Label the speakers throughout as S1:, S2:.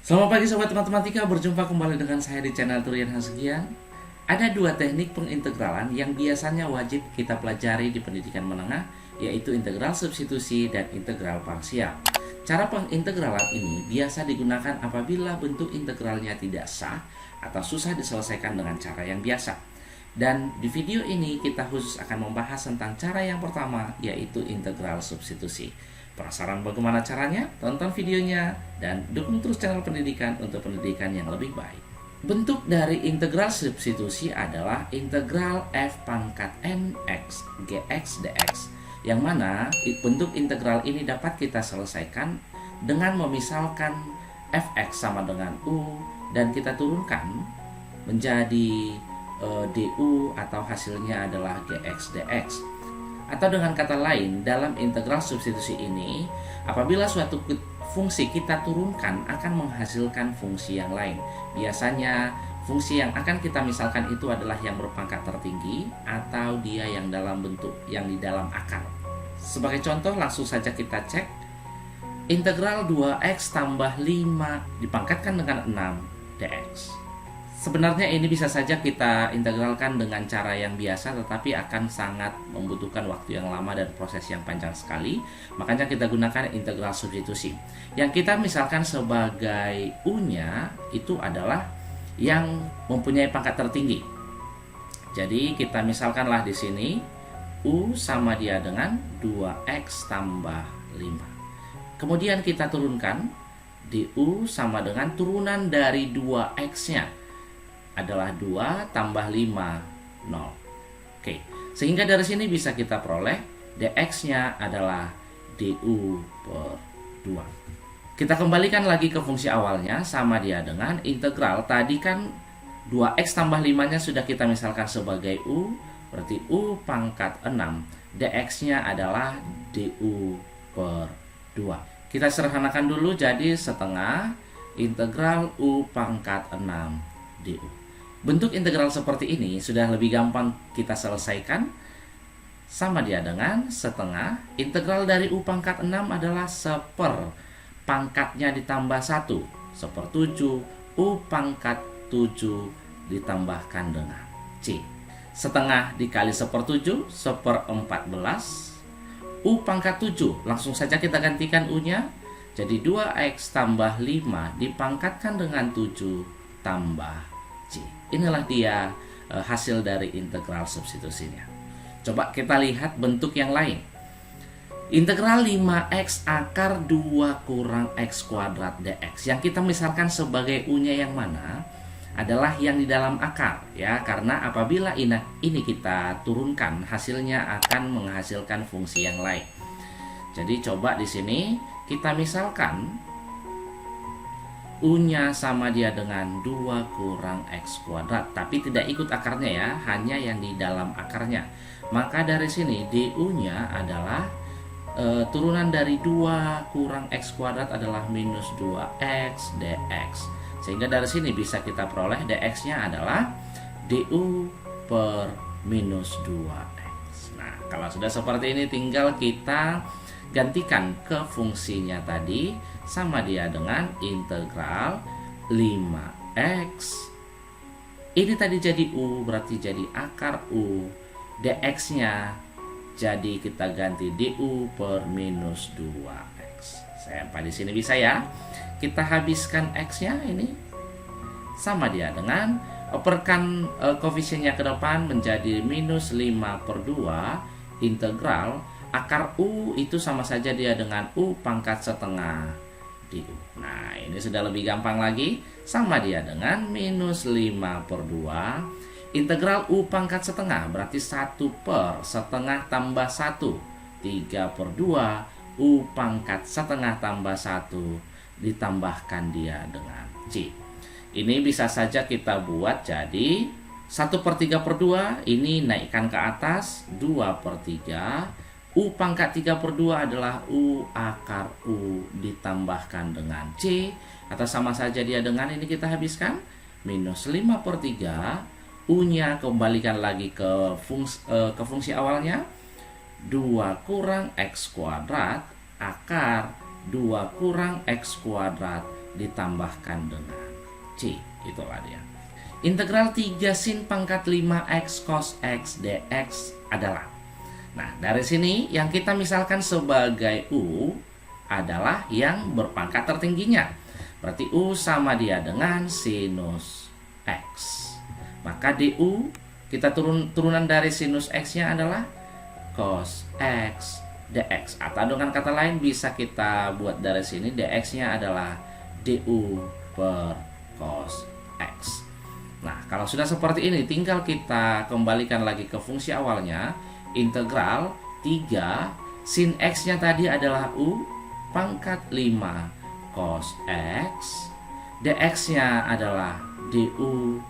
S1: Selamat pagi Sobat Matematika, berjumpa kembali dengan saya di channel Turian Hasugian. Ada dua teknik pengintegralan yang biasanya wajib kita pelajari di pendidikan menengah, yaitu integral substitusi dan integral parsial. Cara pengintegralan ini biasa digunakan apabila bentuk integralnya tidak sah atau susah diselesaikan dengan cara yang biasa. Dan di video ini kita khusus akan membahas tentang cara yang pertama, yaitu integral substitusi. Penasaran bagaimana caranya? Tonton videonya dan dukung terus channel pendidikan untuk pendidikan yang lebih baik. Bentuk dari integral substitusi adalah integral f pangkat n x gx dx, yang mana bentuk integral ini dapat kita selesaikan dengan memisalkan fx sama dengan u dan kita turunkan menjadi du atau hasilnya adalah gx dx. Atau dengan kata lain, dalam integral substitusi ini, apabila suatu fungsi kita turunkan akan menghasilkan fungsi yang lain. Biasanya fungsi yang akan kita misalkan itu adalah yang berpangkat tertinggi atau dia yang dalam bentuk yang di dalam akar. Sebagai contoh, langsung saja kita cek. Integral 2x tambah 5 dipangkatkan dengan 6 dx. Sebenarnya ini bisa saja kita integralkan dengan cara yang biasa, tetapi akan sangat membutuhkan waktu yang lama dan proses yang panjang sekali. Makanya kita gunakan integral substitusi. Yang kita misalkan sebagai u-nya itu adalah yang mempunyai pangkat tertinggi. Jadi kita misalkanlah di sini u sama dia dengan 2x tambah 5. Kemudian kita turunkan di u sama dengan turunan dari 2x-nya adalah 2 tambah 5, 0. Oke, sehingga dari sini bisa kita peroleh dx-nya adalah du per 2. Kita kembalikan lagi ke fungsi awalnya, sama dia dengan integral. Tadi kan 2x tambah 5-nya sudah kita misalkan sebagai u, berarti u pangkat 6. dx-nya adalah du per 2. Kita sederhanakan dulu jadi setengah integral u pangkat 6 du. Bentuk integral seperti ini sudah lebih gampang kita selesaikan. Sama dia dengan setengah integral dari u pangkat 6 adalah seper pangkatnya ditambah 1, seper-7, u pangkat 7 ditambahkan dengan c. Setengah dikali seper-7, seper-14, u pangkat 7, langsung saja kita gantikan u-nya, jadi 2x tambah 5 dipangkatkan dengan 7 tambah C. Inilah dia hasil dari integral substitusinya. Coba kita lihat bentuk yang lain. Integral 5x akar 2 kurang x kuadrat dx. Yang kita misalkan sebagai u-nya yang mana adalah yang di dalam akar, ya, karena apabila ini kita turunkan hasilnya akan menghasilkan fungsi yang lain. Jadi coba di sini kita misalkan u-nya sama dia dengan 2 kurang x kuadrat, tapi tidak ikut akarnya ya, hanya yang di dalam akarnya. Maka dari sini du-nya adalah turunan dari 2 kurang x kuadrat adalah minus 2x dx. Sehingga dari sini bisa kita peroleh dx-nya adalah du per minus 2x. Nah, kalau sudah seperti ini tinggal kita gantikan ke fungsinya tadi, sama dia dengan integral 5x. Ini tadi jadi u, berarti jadi akar u. dx-nya jadi kita ganti du per minus 2x. Sampai di sini bisa ya. Kita habiskan x-nya ini. Sama dia dengan operkan koefisiennya ke depan menjadi minus 5 per 2 integral akar u itu sama saja dia dengan u pangkat setengah du. Nah, ini sudah lebih gampang lagi. Sama dia dengan minus 5 per 2 integral u pangkat setengah, berarti 1 per setengah tambah 1, 3 per 2 u pangkat setengah tambah 1 ditambahkan dia dengan c. Ini bisa saja kita buat jadi 1 per 3 per 2, ini naikkan ke atas, 2 per 3. U pangkat 3 per 2 adalah U akar U ditambahkan dengan C, atau sama saja dia dengan ini kita habiskan minus 5 per 3, U-nya kembalikan lagi ke fungsi awalnya, 2 kurang X kuadrat akar 2 kurang X kuadrat ditambahkan dengan C. Itulah dia. Integral 3 sin pangkat 5x cos x dx adalah. Nah, dari sini yang kita misalkan sebagai U adalah yang berpangkat tertingginya. Berarti U sama dia dengan sinus X. Maka du kita turunan dari sinus X-nya adalah cos X dx. Atau dengan kata lain bisa kita buat dari sini dx-nya adalah du per cos X. Nah, kalau sudah seperti ini tinggal kita kembalikan lagi ke fungsi awalnya. Integral 3 sin X-nya tadi adalah U pangkat 5 cos X, dx-nya adalah du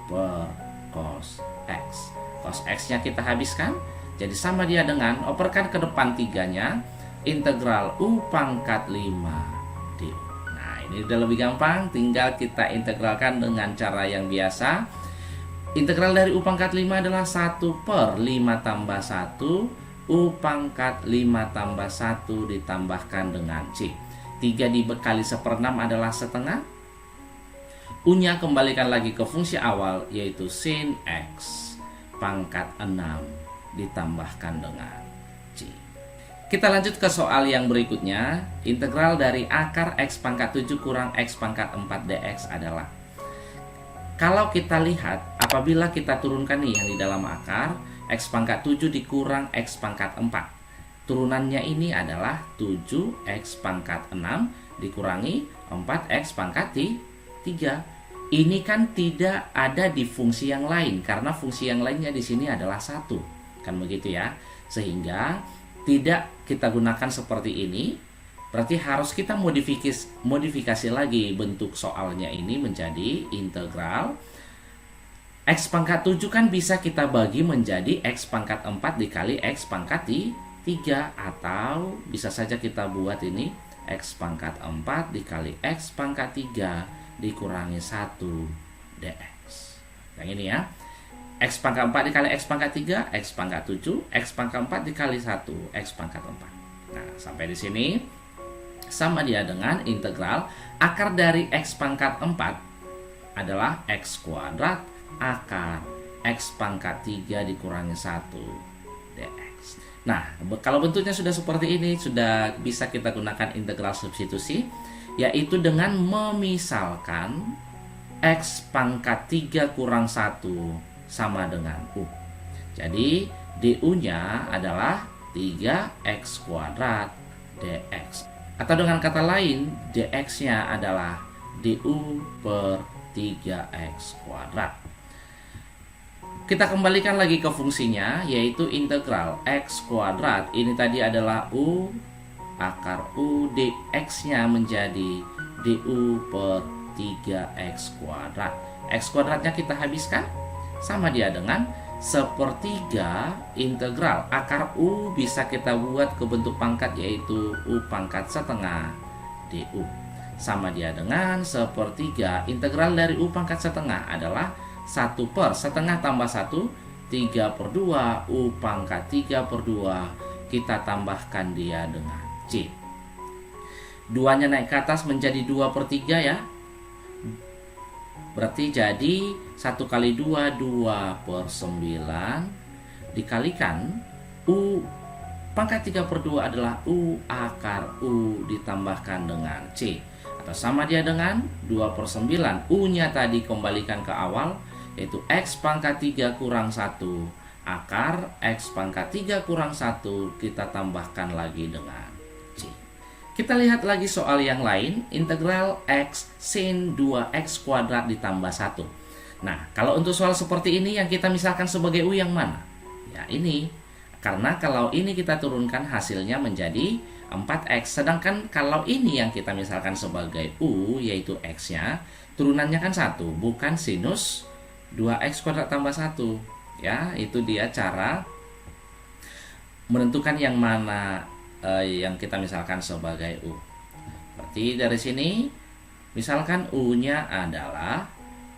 S1: per cos X. Cos X-nya kita habiskan, jadi sama dia dengan, operkan ke depan 3-nya, integral U pangkat 5 du. Nah, ini udah lebih gampang, tinggal kita integralkan dengan cara yang biasa. Integral dari U pangkat 5 adalah 1 per 5 tambah 1 U pangkat 5 tambah 1 ditambahkan dengan C. 3 dikali 1/6 adalah setengah. U-nya kembalikan lagi ke fungsi awal, yaitu sin X pangkat 6 ditambahkan dengan C. Kita lanjut ke soal yang berikutnya. Integral dari akar X pangkat 7 kurang X pangkat 4 dx adalah. Kalau kita lihat, apabila kita turunkan nih yang di dalam akar, X pangkat 7 dikurang X pangkat 4. Turunannya ini adalah 7X pangkat 6 dikurangi 4X pangkat 3. Ini kan tidak ada di fungsi yang lain, karena fungsi yang lainnya di sini adalah 1. Kan begitu ya. Sehingga tidak kita gunakan seperti ini. Berarti harus kita modifikasi lagi bentuk soalnya ini menjadi integral X pangkat 7 kan bisa kita bagi menjadi X pangkat 4 dikali X pangkat 3. Atau bisa saja kita buat ini X pangkat 4 dikali X pangkat 3 dikurangi 1 dx. Yang ini ya. X pangkat 4 dikali X pangkat 3, X pangkat 7, X pangkat 4 dikali 1, X pangkat 4. Nah, sampai di sini sama dia dengan integral akar dari X pangkat 4 adalah X kuadrat akar X pangkat 3 dikurangi 1 dx. Nah, kalau bentuknya sudah seperti ini, sudah bisa kita gunakan integral substitusi, yaitu dengan memisalkan X pangkat 3 kurang 1 sama dengan U. Jadi du-nya adalah 3x kuadrat dx. Atau dengan kata lain, dx-nya adalah du per 3x kuadrat. Kita kembalikan lagi ke fungsinya, yaitu integral x kuadrat. Ini tadi adalah u, akar u, dx-nya menjadi du per 3x kuadrat. X kuadratnya kita habiskan, sama dia dengan sepertiga integral akar U bisa kita buat ke bentuk pangkat, yaitu U pangkat setengah du. Sama dia dengan sepertiga integral dari U pangkat setengah adalah 1 per setengah tambah 1, 3/2 U pangkat 3/2. Kita tambahkan dia dengan C. Duanya naik ke atas menjadi 2/3 ya. Berarti jadi 1 kali 2, 2/9 dikalikan U pangkat 3/2 adalah U akar U ditambahkan dengan C. Atau sama dia dengan 2/9. U-nya tadi kembalikan ke awal, yaitu X pangkat 3 kurang 1 akar X pangkat 3 kurang 1 kita tambahkan lagi dengan C. Kita lihat lagi soal yang lain, integral X sin 2X kuadrat ditambah 1. Nah, kalau untuk soal seperti ini yang kita misalkan sebagai U yang mana? Ya ini, karena kalau ini kita turunkan hasilnya menjadi 4X. Sedangkan kalau ini yang kita misalkan sebagai U, yaitu X-nya, turunannya kan 1, bukan sinus 2X kuadrat tambah 1. Ya, itu dia cara menentukan yang mana yang kita misalkan sebagai U. Berarti dari sini misalkan U-nya adalah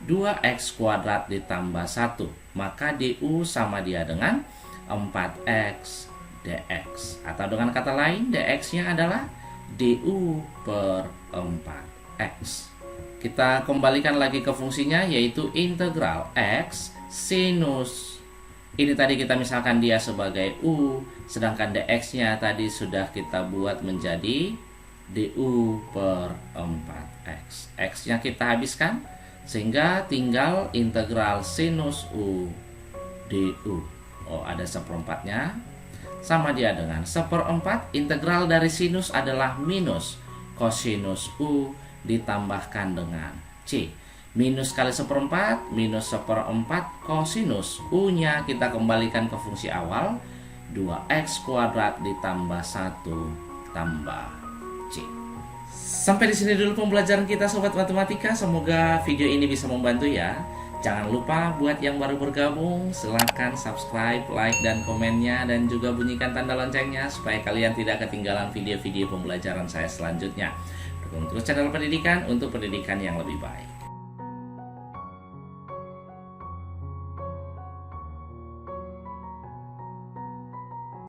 S1: 2X kuadrat ditambah 1, maka du sama dia dengan 4X dx. Atau dengan kata lain, dx-nya adalah du per 4X. Kita kembalikan lagi ke fungsinya, yaitu integral X sinus. Ini tadi kita misalkan dia sebagai U, sedangkan dx-nya tadi sudah kita buat menjadi du per 4x. X-nya kita habiskan, sehingga tinggal integral sinus U du. Oh, ada seperempatnya. Sama dia dengan seperempat, integral dari sinus adalah minus kosinus U ditambahkan dengan C. Minus kali seperempat, minus seperempat kosinus U-nya kita kembalikan ke fungsi awal, 2x kuadrat ditambah 1 tambah C. Sampai di sini dulu pembelajaran kita sobat matematika. Semoga video ini bisa membantu ya. Jangan lupa buat yang baru bergabung, silahkan subscribe, like, dan komennya, dan juga bunyikan tanda loncengnya supaya kalian tidak ketinggalan video-video pembelajaran saya selanjutnya. Dukung terus channel pendidikan untuk pendidikan yang lebih baik.